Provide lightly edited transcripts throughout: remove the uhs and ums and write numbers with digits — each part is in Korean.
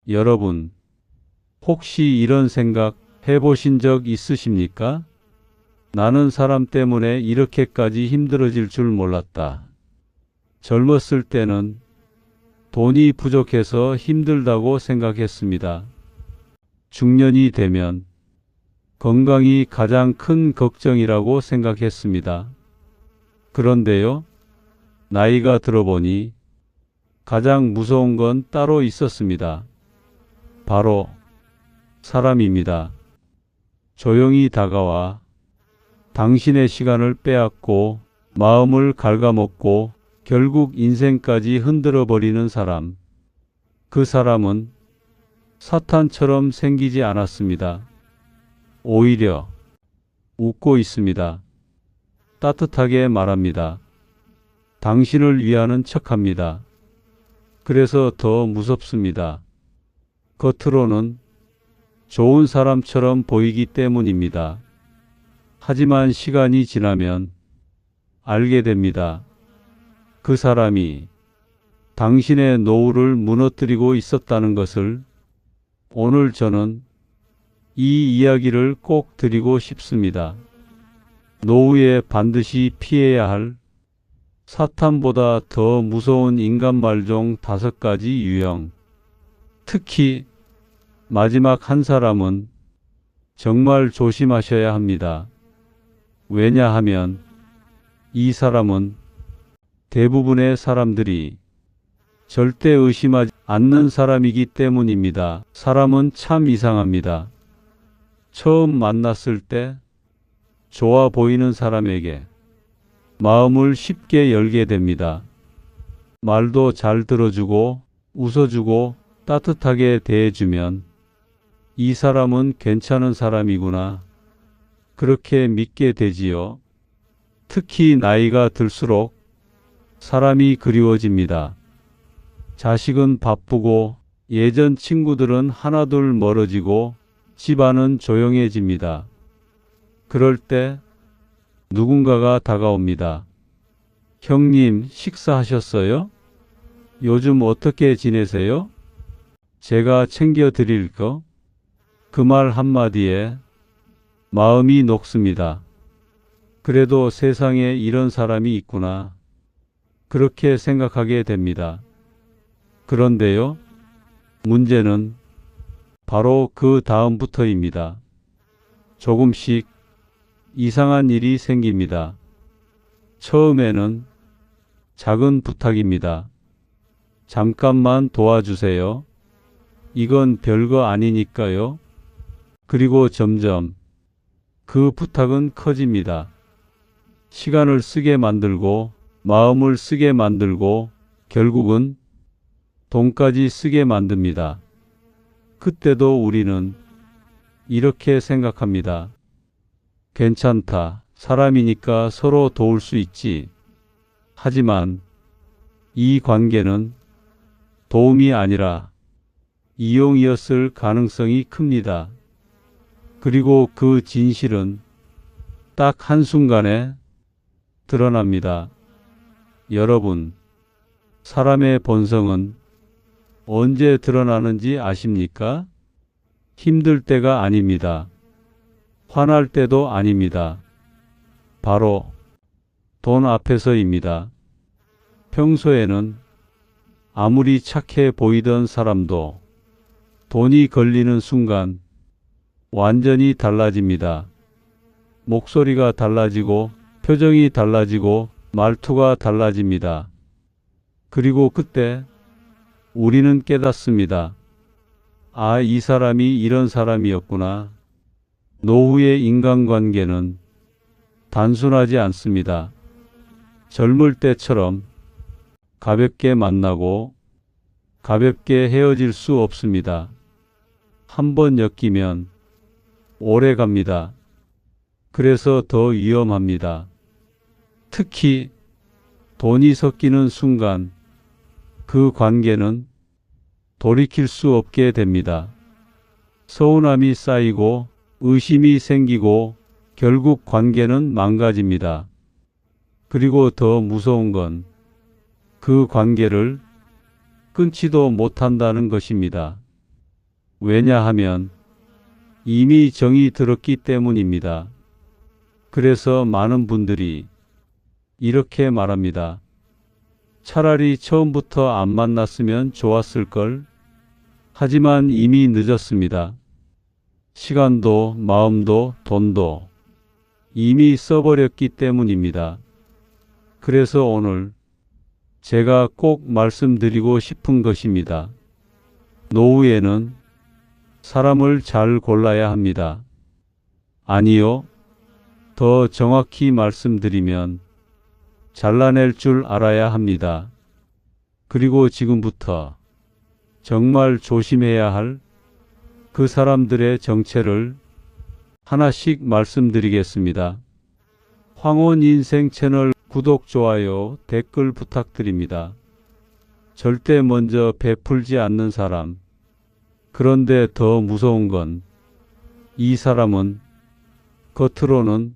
여러분, 혹시 이런 생각 해보신 적 있으십니까? 나는 사람 때문에 이렇게까지 힘들어질 줄 몰랐다. 젊었을 때는 돈이 부족해서 힘들다고 생각했습니다. 중년이 되면 건강이 가장 큰 걱정이라고 생각했습니다. 그런데요, 나이가 들어보니 가장 무서운 건 따로 있었습니다. 바로 사람입니다. 조용히 다가와 당신의 시간을 빼앗고 마음을 갉아먹고 결국 인생까지 흔들어 버리는 사람. 그 사람은 사탄처럼 생기지 않았습니다. 오히려 웃고 있습니다. 따뜻하게 말합니다. 당신을 위하는 척합니다. 그래서 더 무섭습니다. 겉으로는 좋은 사람처럼 보이기 때문입니다. 하지만 시간이 지나면 알게 됩니다. 그 사람이 당신의 노후를 무너뜨리고 있었다는 것을. 오늘 저는 이 이야기를 꼭 드리고 싶습니다. 노후에 반드시 피해야 할 사탄보다 더 무서운 인간 말종 5가지 유형. 특히 마지막 한 사람은 정말 조심하셔야 합니다. 왜냐하면 이 사람은 대부분의 사람들이 절대 의심하지 않는 사람이기 때문입니다. 사람은 참 이상합니다. 처음 만났을 때 좋아 보이는 사람에게 마음을 쉽게 열게 됩니다. 말도 잘 들어주고 웃어주고 따뜻하게 대해주면 이 사람은 괜찮은 사람이구나, 그렇게 믿게 되지요. 특히 나이가 들수록 사람이 그리워집니다. 자식은 바쁘고 예전 친구들은 하나둘 멀어지고 집안은 조용해집니다. 그럴 때 누군가가 다가옵니다. 형님, 식사하셨어요? 요즘 어떻게 지내세요? 제가 챙겨드릴 거? 그 말 한마디에 마음이 녹습니다. 그래도 세상에 이런 사람이 있구나, 그렇게 생각하게 됩니다. 그런데요, 문제는 바로 그 다음부터입니다. 조금씩 이상한 일이 생깁니다. 처음에는 작은 부탁입니다. 잠깐만 도와주세요. 이건 별거 아니니까요. 그리고 점점 그 부탁은 커집니다. 시간을 쓰게 만들고 마음을 쓰게 만들고 결국은 돈까지 쓰게 만듭니다. 그때도 우리는 이렇게 생각합니다. 괜찮다. 사람이니까 서로 도울 수 있지. 하지만 이 관계는 도움이 아니라 이용이었을 가능성이 큽니다. 그리고 그 진실은 딱 한순간에 드러납니다. 여러분, 사람의 본성은 언제 드러나는지 아십니까? 힘들 때가 아닙니다. 화날 때도 아닙니다. 바로 돈 앞에서입니다. 평소에는 아무리 착해 보이던 사람도 돈이 걸리는 순간 완전히 달라집니다. 목소리가 달라지고 표정이 달라지고 말투가 달라집니다. 그리고 그때 우리는 깨닫습니다. 아, 이 사람이 이런 사람이었구나. 노후의 인간관계는 단순하지 않습니다. 젊을 때처럼 가볍게 만나고 가볍게 헤어질 수 없습니다. 한번 엮이면 오래 갑니다. 그래서 더 위험합니다. 특히 돈이 섞이는 순간 그 관계는 돌이킬 수 없게 됩니다. 서운함이 쌓이고 의심이 생기고 결국 관계는 망가집니다. 그리고 더 무서운 건 그 관계를 끊지도 못한다는 것입니다. 왜냐하면 이미 정이 들었기 때문입니다. 그래서 많은 분들이 이렇게 말합니다. 차라리 처음부터 안 만났으면 좋았을걸. 하지만 이미 늦었습니다. 시간도 마음도 돈도 이미 써버렸기 때문입니다. 그래서 오늘 제가 꼭 말씀드리고 싶은 것입니다. 노후에는 사람을 잘 골라야 합니다. 아니요. 더 정확히 말씀드리면 잘라낼 줄 알아야 합니다. 그리고 지금부터 정말 조심해야 할 그 사람들의 정체를 하나씩 말씀드리겠습니다. 황혼 인생 채널 구독, 좋아요, 댓글 부탁드립니다. 절대 먼저 베풀지 않는 사람. 그런데 더 무서운 건 이 사람은 겉으로는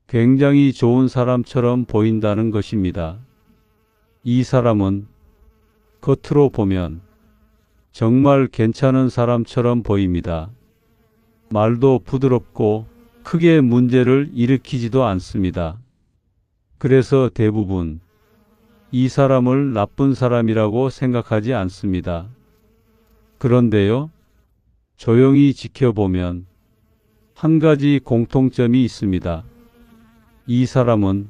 굉장히 좋은 사람처럼 보인다는 것입니다. 이 사람은 겉으로 보면 정말 괜찮은 사람처럼 보입니다. 말도 부드럽고 크게 문제를 일으키지도 않습니다. 그래서 대부분 이 사람을 나쁜 사람이라고 생각하지 않습니다. 그런데요, 조용히 지켜보면 한 가지 공통점이 있습니다. 이 사람은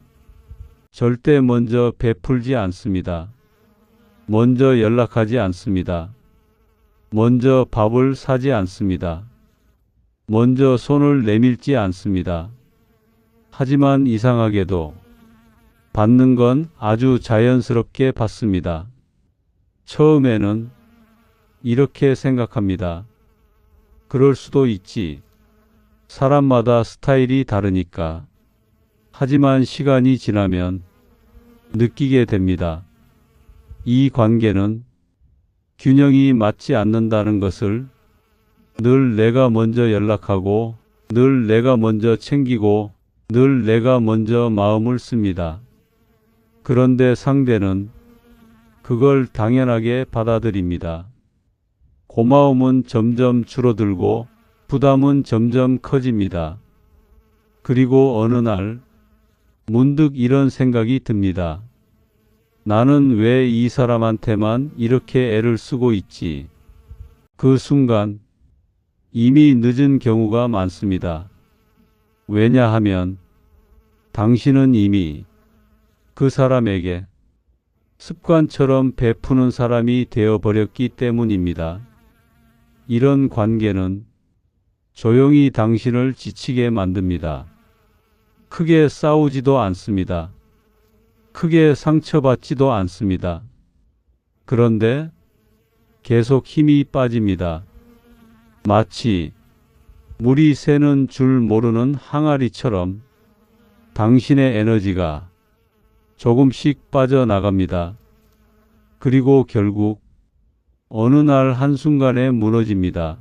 절대 먼저 베풀지 않습니다. 먼저 연락하지 않습니다. 먼저 밥을 사지 않습니다. 먼저 손을 내밀지 않습니다. 하지만 이상하게도 받는 건 아주 자연스럽게 받습니다. 처음에는 이렇게 생각합니다. 그럴 수도 있지. 사람마다 스타일이 다르니까. 하지만 시간이 지나면 느끼게 됩니다. 이 관계는 균형이 맞지 않는다는 것을. 늘 내가 먼저 연락하고, 늘 내가 먼저 챙기고, 늘 내가 먼저 마음을 씁니다. 그런데 상대는 그걸 당연하게 받아들입니다. 고마움은 점점 줄어들고 부담은 점점 커집니다. 그리고 어느 날 문득 이런 생각이 듭니다. 나는 왜 이 사람한테만 이렇게 애를 쓰고 있지? 그 순간 이미 늦은 경우가 많습니다. 왜냐하면 당신은 이미 그 사람에게 습관처럼 베푸는 사람이 되어버렸기 때문입니다. 이런 관계는 조용히 당신을 지치게 만듭니다. 크게 싸우지도 않습니다. 크게 상처받지도 않습니다. 그런데 계속 힘이 빠집니다. 마치 물이 새는 줄 모르는 항아리처럼 당신의 에너지가 조금씩 빠져나갑니다. 그리고 결국 어느 날 한순간에 무너집니다.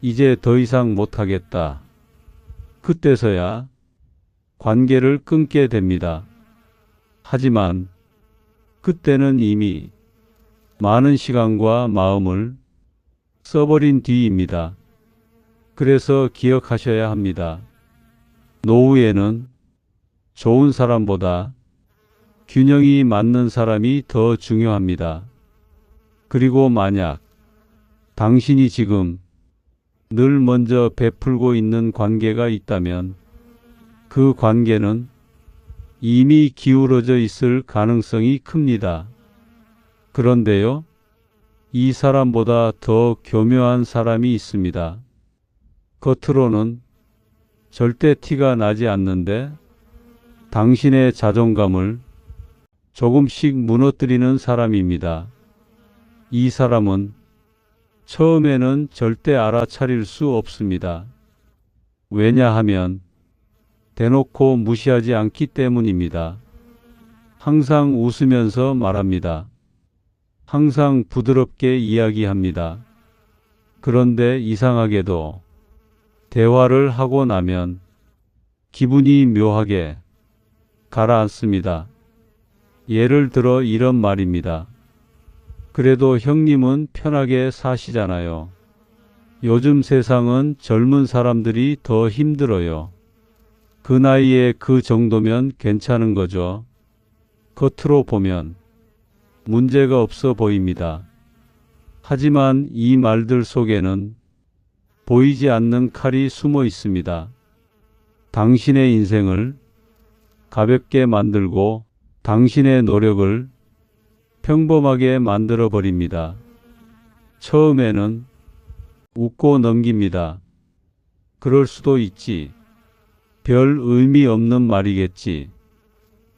이제 더 이상 못하겠다. 그때서야 관계를 끊게 됩니다. 하지만 그때는 이미 많은 시간과 마음을 써버린 뒤입니다. 그래서 기억하셔야 합니다. 노후에는 좋은 사람보다 균형이 맞는 사람이 더 중요합니다. 그리고 만약 당신이 지금 늘 먼저 베풀고 있는 관계가 있다면 그 관계는 이미 기울어져 있을 가능성이 큽니다. 그런데요, 이 사람보다 더 교묘한 사람이 있습니다. 겉으로는 절대 티가 나지 않는데 당신의 자존감을 조금씩 무너뜨리는 사람입니다. 이 사람은 처음에는 절대 알아차릴 수 없습니다. 왜냐하면 대놓고 무시하지 않기 때문입니다. 항상 웃으면서 말합니다. 항상 부드럽게 이야기합니다. 그런데 이상하게도 대화를 하고 나면 기분이 묘하게 가라앉습니다. 예를 들어 이런 말입니다. 그래도 형님은 편하게 사시잖아요. 요즘 세상은 젊은 사람들이 더 힘들어요. 그 나이에 그 정도면 괜찮은 거죠. 겉으로 보면 문제가 없어 보입니다. 하지만 이 말들 속에는 보이지 않는 칼이 숨어 있습니다. 당신의 인생을 가볍게 만들고 당신의 노력을 평범하게 만들어 버립니다. 처음에는 웃고 넘깁니다. 그럴 수도 있지. 별 의미 없는 말이겠지.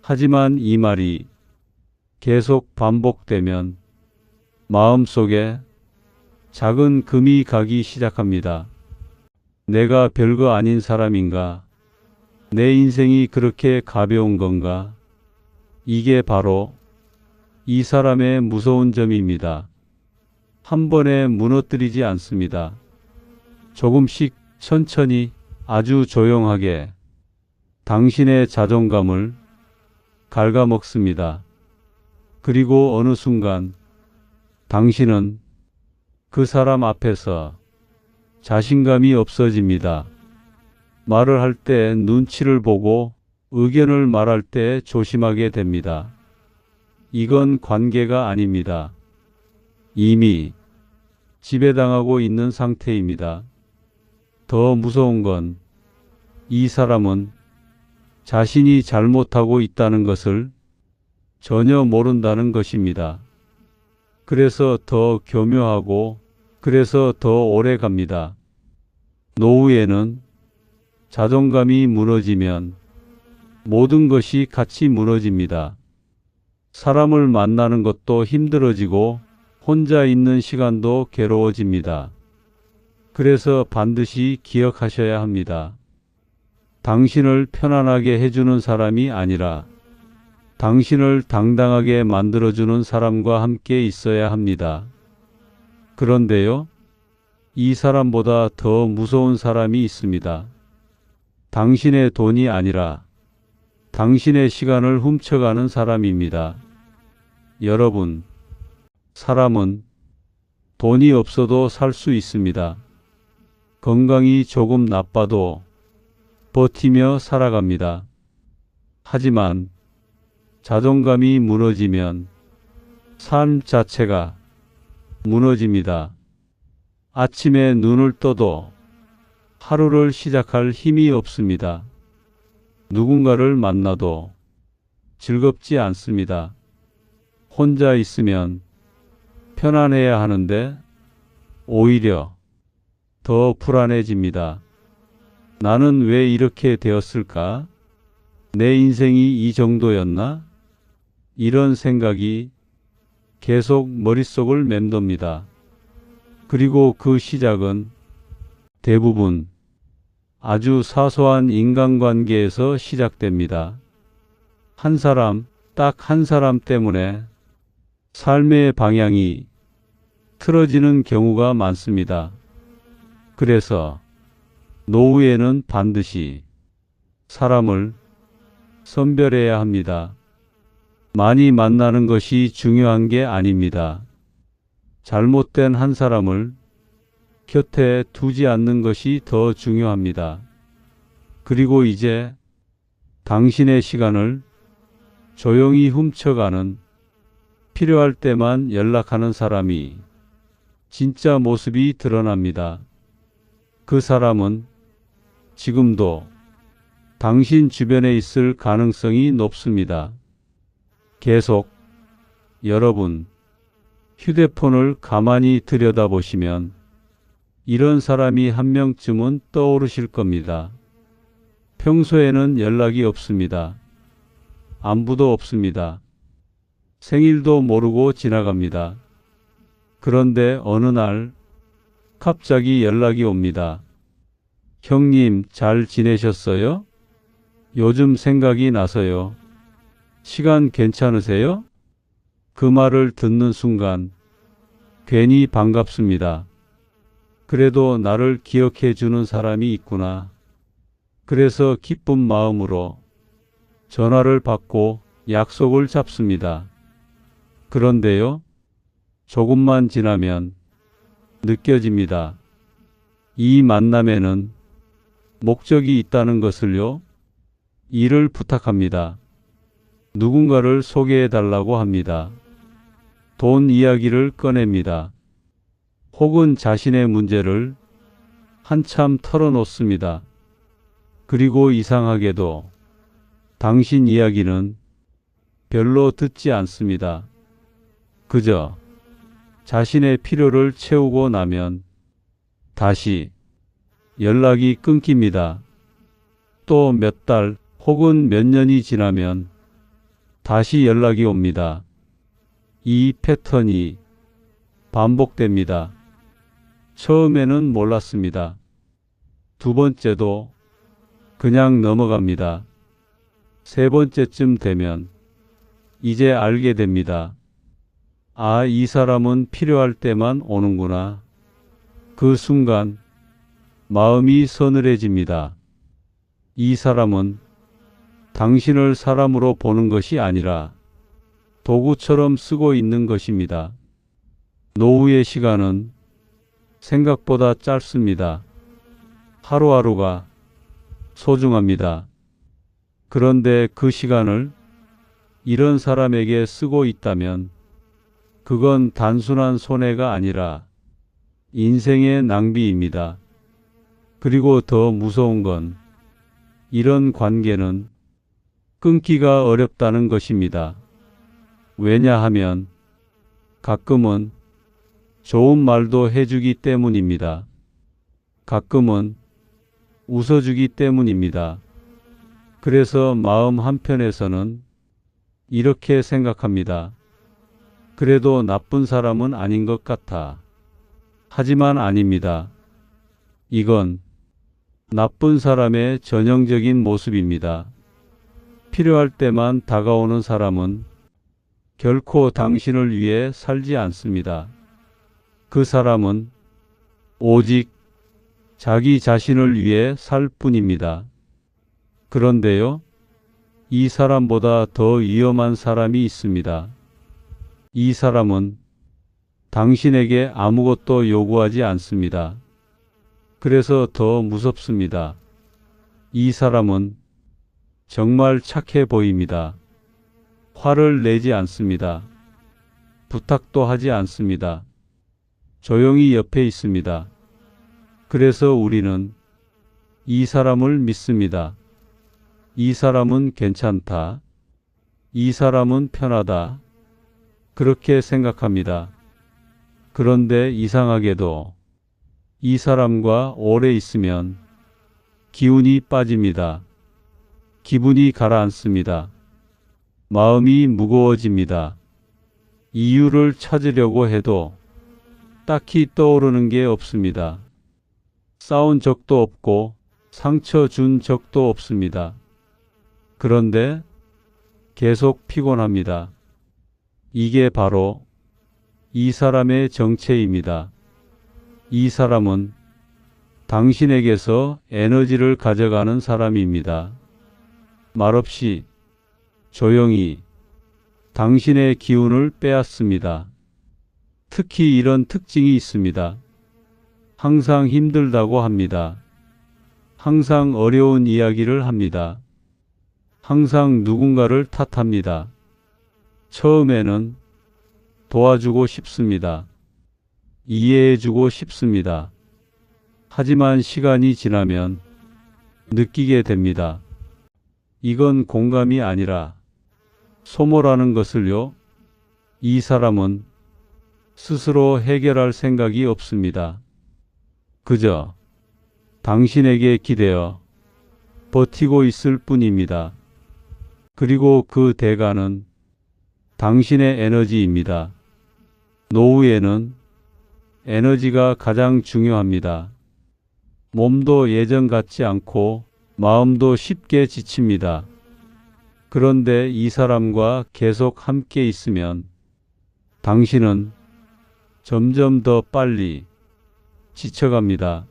하지만 이 말이 계속 반복되면 마음속에 작은 금이 가기 시작합니다. 내가 별거 아닌 사람인가? 내 인생이 그렇게 가벼운 건가? 이게 바로 이 사람의 무서운 점입니다. 한 번에 무너뜨리지 않습니다. 조금씩 천천히 아주 조용하게 당신의 자존감을 갉아먹습니다. 그리고 어느 순간 당신은 그 사람 앞에서 자신감이 없어집니다. 말을 할 때 눈치를 보고 의견을 말할 때 조심하게 됩니다. 이건 관계가 아닙니다. 이미 지배당하고 있는 상태입니다. 더 무서운 건 이 사람은 자신이 잘못하고 있다는 것을 전혀 모른다는 것입니다. 그래서 더 교묘하고 그래서 더 오래 갑니다. 노후에는 자존감이 무너지면 모든 것이 같이 무너집니다. 사람을 만나는 것도 힘들어지고 혼자 있는 시간도 괴로워집니다. 그래서 반드시 기억하셔야 합니다. 당신을 편안하게 해주는 사람이 아니라 당신을 당당하게 만들어주는 사람과 함께 있어야 합니다. 그런데요, 이 사람보다 더 무서운 사람이 있습니다. 당신의 돈이 아니라 당신의 시간을 훔쳐가는 사람입니다. 여러분, 사람은 돈이 없어도 살 수 있습니다. 건강이 조금 나빠도 버티며 살아갑니다. 하지만 자존감이 무너지면 삶 자체가 무너집니다. 아침에 눈을 떠도 하루를 시작할 힘이 없습니다. 누군가를 만나도 즐겁지 않습니다. 혼자 있으면 편안해야 하는데 오히려 더 불안해집니다. 나는 왜 이렇게 되었을까? 내 인생이 이 정도였나? 이런 생각이 계속 머릿속을 맴돕니다. 그리고 그 시작은 대부분 아주 사소한 인간관계에서 시작됩니다. 한 사람, 딱 한 사람 때문에 삶의 방향이 틀어지는 경우가 많습니다. 그래서 노후에는 반드시 사람을 선별해야 합니다. 많이 만나는 것이 중요한 게 아닙니다. 잘못된 한 사람을 곁에 두지 않는 것이 더 중요합니다. 그리고 이제 당신의 시간을 조용히 훔쳐가는, 필요할 때만 연락하는 사람이 진짜 모습이 드러납니다. 그 사람은 지금도 당신 주변에 있을 가능성이 높습니다. 계속 여러분 휴대폰을 가만히 들여다보시면 이런 사람이 한 명쯤은 떠오르실 겁니다. 평소에는 연락이 없습니다. 안부도 없습니다. 생일도 모르고 지나갑니다. 그런데 어느 날 갑자기 연락이 옵니다. 형님, 잘 지내셨어요? 요즘 생각이 나서요. 시간 괜찮으세요? 그 말을 듣는 순간 괜히 반갑습니다. 그래도 나를 기억해 주는 사람이 있구나. 그래서 기쁜 마음으로 전화를 받고 약속을 잡습니다. 그런데요, 조금만 지나면 느껴집니다. 이 만남에는 목적이 있다는 것을요. 일을 부탁합니다. 누군가를 소개해 달라고 합니다. 돈 이야기를 꺼냅니다. 혹은 자신의 문제를 한참 털어놓습니다. 그리고 이상하게도 당신 이야기는 별로 듣지 않습니다. 그저 자신의 필요를 채우고 나면 다시 연락이 끊깁니다. 또 몇 달 혹은 몇 년이 지나면 다시 연락이 옵니다. 이 패턴이 반복됩니다. 처음에는 몰랐습니다. 두 번째도 그냥 넘어갑니다. 세 번째쯤 되면 이제 알게 됩니다. 아, 이 사람은 필요할 때만 오는구나. 그 순간 마음이 서늘해집니다. 이 사람은 당신을 사람으로 보는 것이 아니라 도구처럼 쓰고 있는 것입니다. 노후의 시간은 생각보다 짧습니다. 하루하루가 소중합니다. 그런데 그 시간을 이런 사람에게 쓰고 있다면 그건 단순한 손해가 아니라 인생의 낭비입니다. 그리고 더 무서운 건 이런 관계는 끊기가 어렵다는 것입니다. 왜냐하면 가끔은 좋은 말도 해주기 때문입니다. 가끔은 웃어주기 때문입니다. 그래서 마음 한편에서는 이렇게 생각합니다. 그래도 나쁜 사람은 아닌 것 같아. 하지만 아닙니다. 이건 나쁜 사람의 전형적인 모습입니다. 필요할 때만 다가오는 사람은 결코 당신을 위해 살지 않습니다. 그 사람은 오직 자기 자신을 위해 살 뿐입니다. 그런데요, 이 사람보다 더 위험한 사람이 있습니다. 이 사람은 당신에게 아무것도 요구하지 않습니다. 그래서 더 무섭습니다. 이 사람은 정말 착해 보입니다. 화를 내지 않습니다. 부탁도 하지 않습니다. 조용히 옆에 있습니다. 그래서 우리는 이 사람을 믿습니다. 이 사람은 괜찮다. 이 사람은 편하다. 그렇게 생각합니다. 그런데 이상하게도 이 사람과 오래 있으면 기운이 빠집니다. 기분이 가라앉습니다. 마음이 무거워집니다. 이유를 찾으려고 해도 딱히 떠오르는 게 없습니다. 싸운 적도 없고 상처 준 적도 없습니다. 그런데 계속 피곤합니다. 이게 바로 이 사람의 정체입니다. 이 사람은 당신에게서 에너지를 가져가는 사람입니다. 말없이 조용히 당신의 기운을 빼앗습니다. 특히 이런 특징이 있습니다. 항상 힘들다고 합니다. 항상 어려운 이야기를 합니다. 항상 누군가를 탓합니다. 처음에는 도와주고 싶습니다. 이해해주고 싶습니다. 하지만 시간이 지나면 느끼게 됩니다. 이건 공감이 아니라 소모라는 것을요. 이 사람은 스스로 해결할 생각이 없습니다. 그저 당신에게 기대어 버티고 있을 뿐입니다. 그리고 그 대가는 당신의 에너지입니다. 노후에는 에너지가 가장 중요합니다. 몸도 예전 같지 않고 마음도 쉽게 지칩니다. 그런데 이 사람과 계속 함께 있으면 당신은 점점 더 빨리 지쳐갑니다.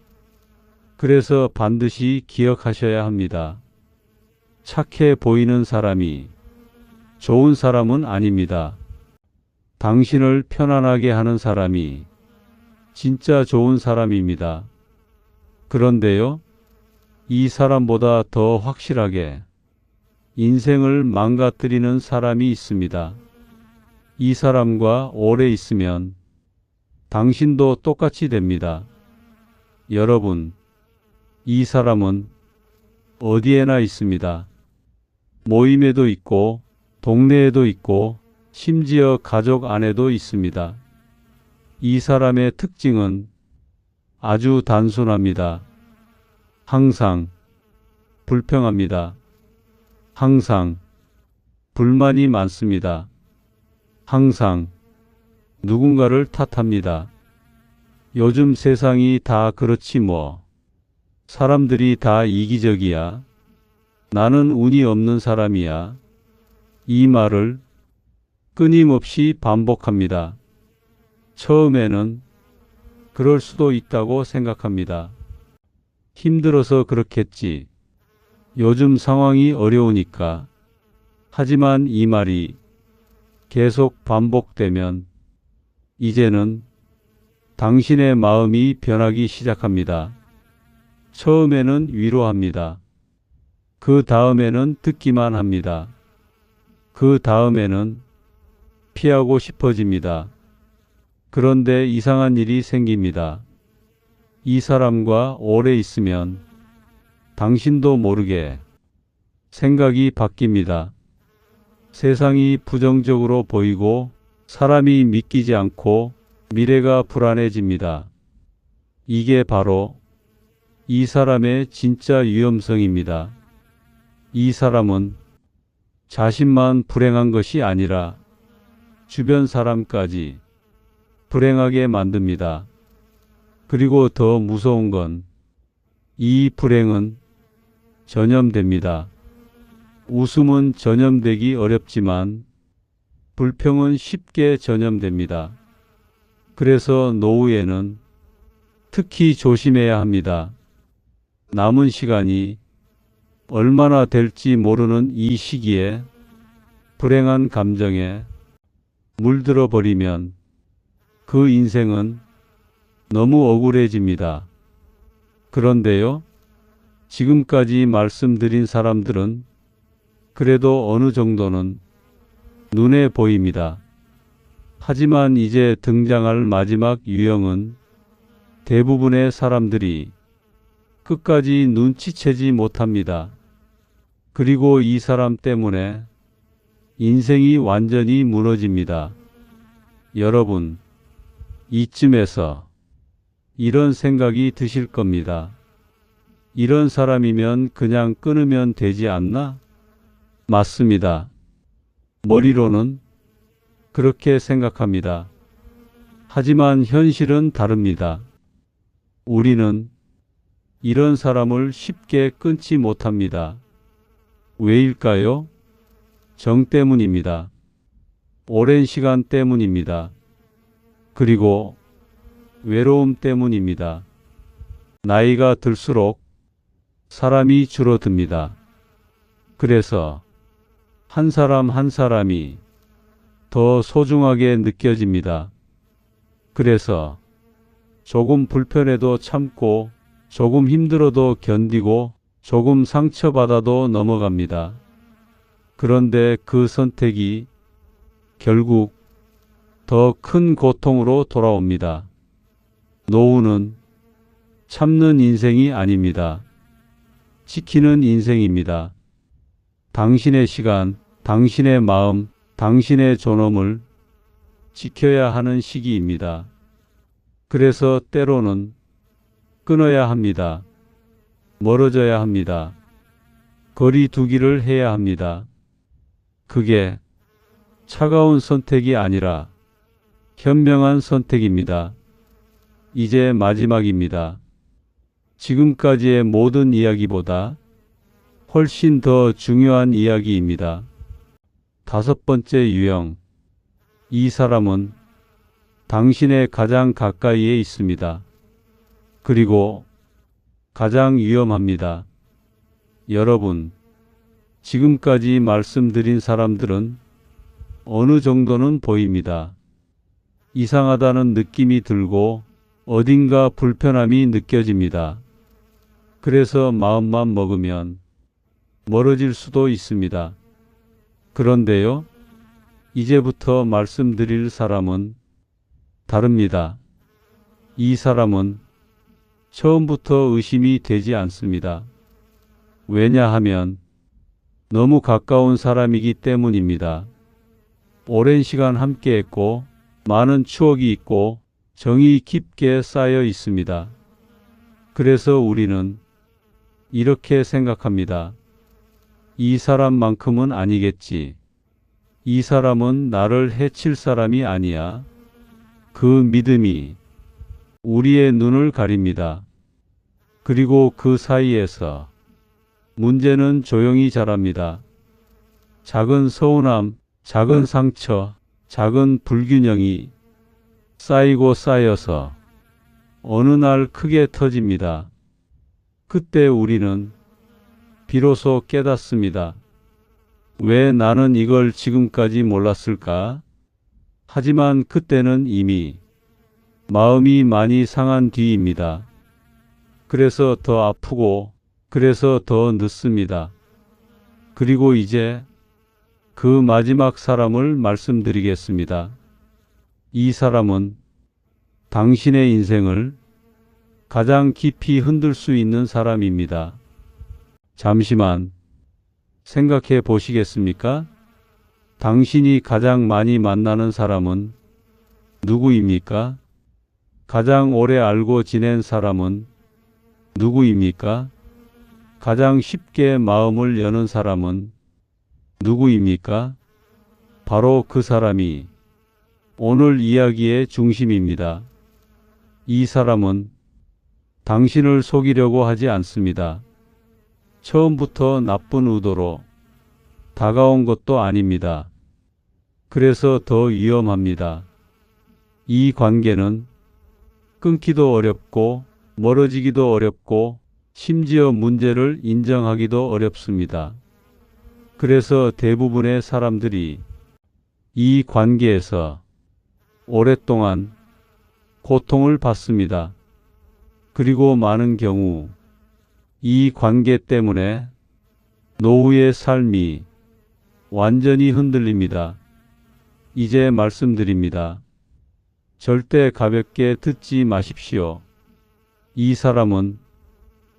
그래서 반드시 기억하셔야 합니다. 착해 보이는 사람이 좋은 사람은 아닙니다. 당신을 편안하게 하는 사람이 진짜 좋은 사람입니다. 그런데요, 이 사람보다 더 확실하게 인생을 망가뜨리는 사람이 있습니다. 이 사람과 오래 있으면 당신도 똑같이 됩니다. 여러분, 이 사람은 어디에나 있습니다. 모임에도 있고, 동네에도 있고, 심지어 가족 안에도 있습니다. 이 사람의 특징은 아주 단순합니다. 항상 불평합니다. 항상 불만이 많습니다. 항상 누군가를 탓합니다. 요즘 세상이 다 그렇지 뭐. 사람들이 다 이기적이야. 나는 운이 없는 사람이야. 이 말을 끊임없이 반복합니다. 처음에는 그럴 수도 있다고 생각합니다. 힘들어서 그렇겠지. 요즘 상황이 어려우니까. 하지만 이 말이 계속 반복되면 이제는 당신의 마음이 변하기 시작합니다. 처음에는 위로합니다. 그 다음에는 듣기만 합니다. 그 다음에는 피하고 싶어집니다. 그런데 이상한 일이 생깁니다. 이 사람과 오래 있으면 당신도 모르게 생각이 바뀝니다. 세상이 부정적으로 보이고 사람이 믿기지 않고 미래가 불안해집니다. 이게 바로 이 사람의 진짜 위험성입니다. 이 사람은 자신만 불행한 것이 아니라 주변 사람까지 불행하게 만듭니다. 그리고 더 무서운 건 이 불행은 전염됩니다. 웃음은 전염되기 어렵지만 불평은 쉽게 전염됩니다. 그래서 노후에는 특히 조심해야 합니다. 남은 시간이 얼마나 될지 모르는 이 시기에 불행한 감정에 물들어 버리면 그 인생은 너무 억울해집니다. 그런데요, 지금까지 말씀드린 사람들은 그래도 어느 정도는 눈에 보입니다. 하지만 이제 등장할 마지막 유형은 대부분의 사람들이 끝까지 눈치채지 못합니다. 그리고 이 사람 때문에 인생이 완전히 무너집니다. 여러분, 이쯤에서 이런 생각이 드실 겁니다. 이런 사람이면 그냥 끊으면 되지 않나? 맞습니다. 머리로는 그렇게 생각합니다. 하지만 현실은 다릅니다. 우리는 이런 사람을 쉽게 끊지 못합니다. 왜일까요? 정 때문입니다. 오랜 시간 때문입니다. 그리고 외로움 때문입니다. 나이가 들수록 사람이 줄어듭니다. 그래서 한 사람 한 사람이 더 소중하게 느껴집니다. 그래서 조금 불편해도 참고, 조금 힘들어도 견디고, 조금 상처받아도 넘어갑니다. 그런데 그 선택이 결국 더 큰 고통으로 돌아옵니다. 노후는 참는 인생이 아닙니다. 지키는 인생입니다. 당신의 시간, 당신의 마음, 당신의 존엄을 지켜야 하는 시기입니다. 그래서 때로는 끊어야 합니다. 멀어져야 합니다. 거리 두기를 해야 합니다. 그게 차가운 선택이 아니라 현명한 선택입니다. 이제 마지막입니다. 지금까지의 모든 이야기보다 훨씬 더 중요한 이야기입니다. 다섯 번째 유형. 이 사람은 당신의 가장 가까이에 있습니다. 그리고 가장 위험합니다. 여러분, 지금까지 말씀드린 사람들은 어느 정도는 보입니다. 이상하다는 느낌이 들고 어딘가 불편함이 느껴집니다. 그래서 마음만 먹으면 멀어질 수도 있습니다. 그런데요, 이제부터 말씀드릴 사람은 다릅니다. 이 사람은 처음부터 의심이 되지 않습니다. 왜냐하면 너무 가까운 사람이기 때문입니다. 오랜 시간 함께 했고 많은 추억이 있고 정이 깊게 쌓여 있습니다. 그래서 우리는 이렇게 생각합니다. 이 사람만큼은 아니겠지. 이 사람은 나를 해칠 사람이 아니야. 그 믿음이 우리의 눈을 가립니다. 그리고 그 사이에서 문제는 조용히 자랍니다. 작은 서운함, 작은 상처, 작은 불균형이 쌓이고 쌓여서 어느 날 크게 터집니다. 그때 우리는 비로소 깨닫습니다. 왜 나는 이걸 지금까지 몰랐을까? 하지만 그때는 이미 마음이 많이 상한 뒤입니다. 그래서 더 아프고 그래서 더 늦습니다. 그리고 이제 그 마지막 사람을 말씀드리겠습니다. 이 사람은 당신의 인생을 가장 깊이 흔들 수 있는 사람입니다. 잠시만 생각해 보시겠습니까? 당신이 가장 많이 만나는 사람은 누구입니까? 가장 오래 알고 지낸 사람은 누구입니까? 가장 쉽게 마음을 여는 사람은 누구입니까? 바로 그 사람이 오늘 이야기의 중심입니다. 이 사람은 당신을 속이려고 하지 않습니다. 처음부터 나쁜 의도로 다가온 것도 아닙니다. 그래서 더 위험합니다. 이 관계는 끊기도 어렵고 멀어지기도 어렵고 심지어 문제를 인정하기도 어렵습니다. 그래서 대부분의 사람들이 이 관계에서 오랫동안 고통을 받습니다. 그리고 많은 경우 이 관계 때문에 노후의 삶이 완전히 흔들립니다. 이제 말씀드립니다. 절대 가볍게 듣지 마십시오. 이 사람은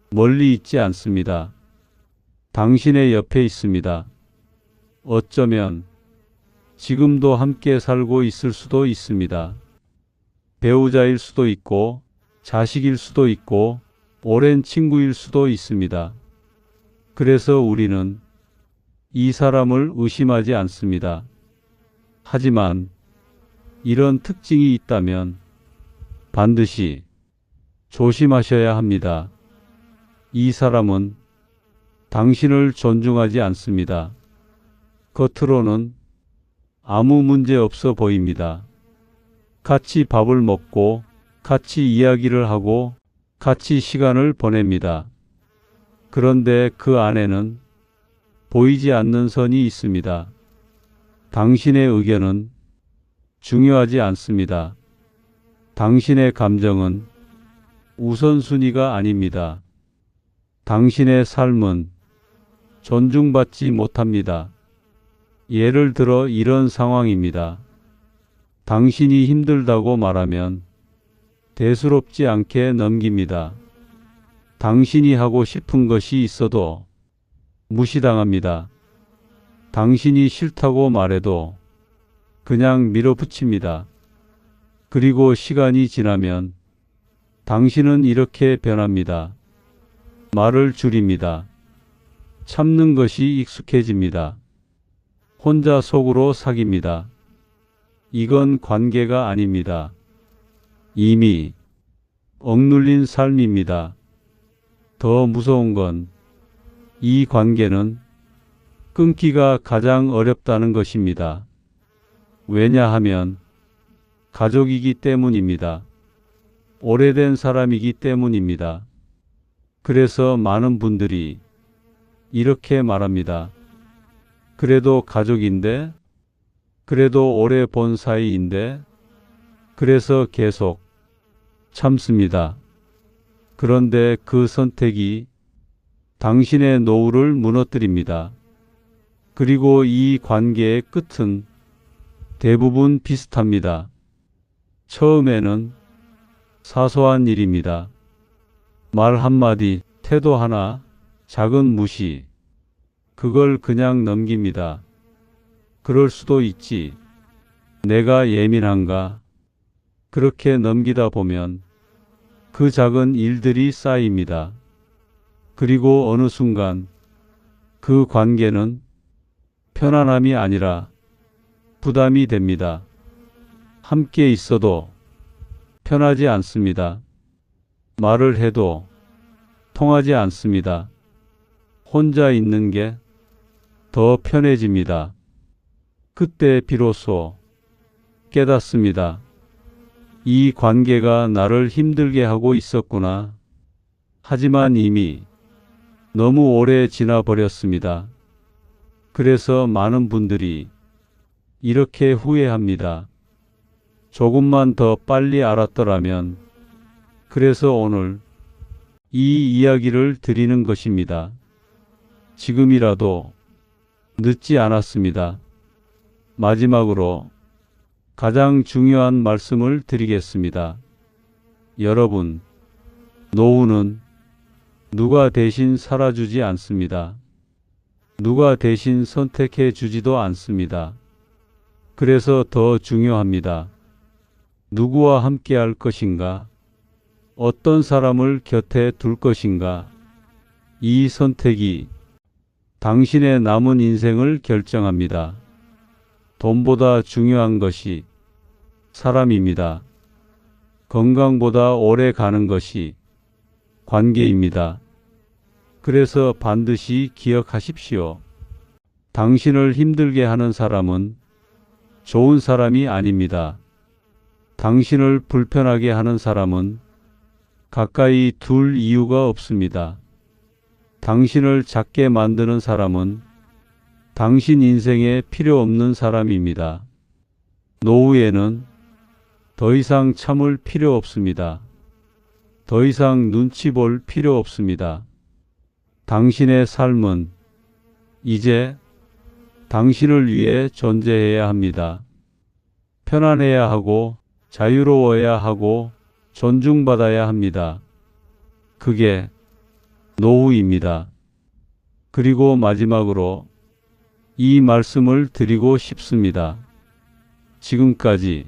멀리 있지 않습니다. 당신의 옆에 있습니다. 어쩌면 지금도 함께 살고 있을 수도 있습니다. 배우자일 수도 있고 자식일 수도 있고 오랜 친구일 수도 있습니다. 그래서 우리는 이 사람을 의심하지 않습니다. 하지만 이런 특징이 있다면 반드시 조심하셔야 합니다. 이 사람은 당신을 존중하지 않습니다. 겉으로는 아무 문제 없어 보입니다. 같이 밥을 먹고 같이 이야기를 하고 같이 시간을 보냅니다. 그런데 그 안에는 보이지 않는 선이 있습니다. 당신의 의견은 중요하지 않습니다. 당신의 감정은 우선순위가 아닙니다. 당신의 삶은 존중받지 못합니다. 예를 들어 이런 상황입니다. 당신이 힘들다고 말하면 대수롭지 않게 넘깁니다. 당신이 하고 싶은 것이 있어도 무시당합니다. 당신이 싫다고 말해도 그냥 밀어붙입니다. 그리고 시간이 지나면 당신은 이렇게 변합니다. 말을 줄입니다. 참는 것이 익숙해집니다. 혼자 속으로 사깁니다. 이건 관계가 아닙니다. 이미 억눌린 삶입니다. 더 무서운 건 이 관계는 끊기가 가장 어렵다는 것입니다. 왜냐하면 가족이기 때문입니다. 오래된 사람이기 때문입니다. 그래서 많은 분들이 이렇게 말합니다. 그래도 가족인데, 그래도 오래 본 사이인데, 그래서 계속 참습니다. 그런데 그 선택이 당신의 노후를 무너뜨립니다. 그리고 이 관계의 끝은 대부분 비슷합니다. 처음에는 사소한 일입니다. 말 한마디, 태도 하나, 작은 무시. 그걸 그냥 넘깁니다. 그럴 수도 있지. 내가 예민한가? 그렇게 넘기다 보면 그 작은 일들이 쌓입니다. 그리고 어느 순간 그 관계는 편안함이 아니라 부담이 됩니다. 함께 있어도 편하지 않습니다. 말을 해도 통하지 않습니다. 혼자 있는 게 더 편해집니다. 그때 비로소 깨닫습니다. 이 관계가 나를 힘들게 하고 있었구나. 하지만 이미 너무 오래 지나 버렸습니다. 그래서 많은 분들이 이렇게 후회합니다. 조금만 더 빨리 알았더라면. 그래서 오늘 이 이야기를 드리는 것입니다. 지금이라도 늦지 않았습니다. 마지막으로 가장 중요한 말씀을 드리겠습니다. 여러분, 노후는 누가 대신 살아주지 않습니다. 누가 대신 선택해 주지도 않습니다. 그래서 더 중요합니다. 누구와 함께 할 것인가? 어떤 사람을 곁에 둘 것인가? 이 선택이 당신의 남은 인생을 결정합니다. 돈보다 중요한 것이 사람입니다. 건강보다 오래 가는 것이 관계입니다. 그래서 반드시 기억하십시오. 당신을 힘들게 하는 사람은 좋은 사람이 아닙니다. 당신을 불편하게 하는 사람은 가까이 둘 이유가 없습니다. 당신을 작게 만드는 사람은 당신 인생에 필요 없는 사람입니다. 노후에는 더 이상 참을 필요 없습니다. 더 이상 눈치 볼 필요 없습니다. 당신의 삶은 이제 당신을 위해 존재해야 합니다. 편안해야 하고 자유로워야 하고 존중받아야 합니다. 그게 노후입니다. 그리고 마지막으로 이 말씀을 드리고 싶습니다. 지금까지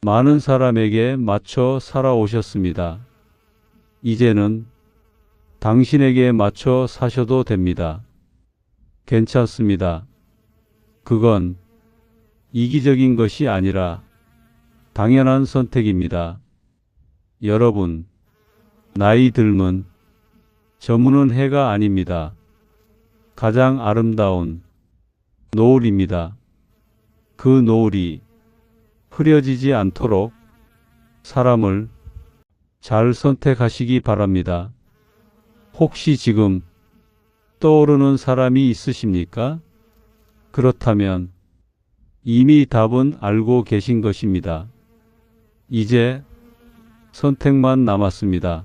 많은 사람에게 맞춰 살아오셨습니다. 이제는 당신에게 맞춰 사셔도 됩니다. 괜찮습니다. 그건 이기적인 것이 아니라 당연한 선택입니다. 여러분, 나이 들면 저무는 해가 아닙니다. 가장 아름다운 노을입니다. 그 노을이 흐려지지 않도록 사람을 잘 선택하시기 바랍니다. 혹시 지금 떠오르는 사람이 있으십니까? 그렇다면 이미 답은 알고 계신 것입니다. 이제 선택만 남았습니다.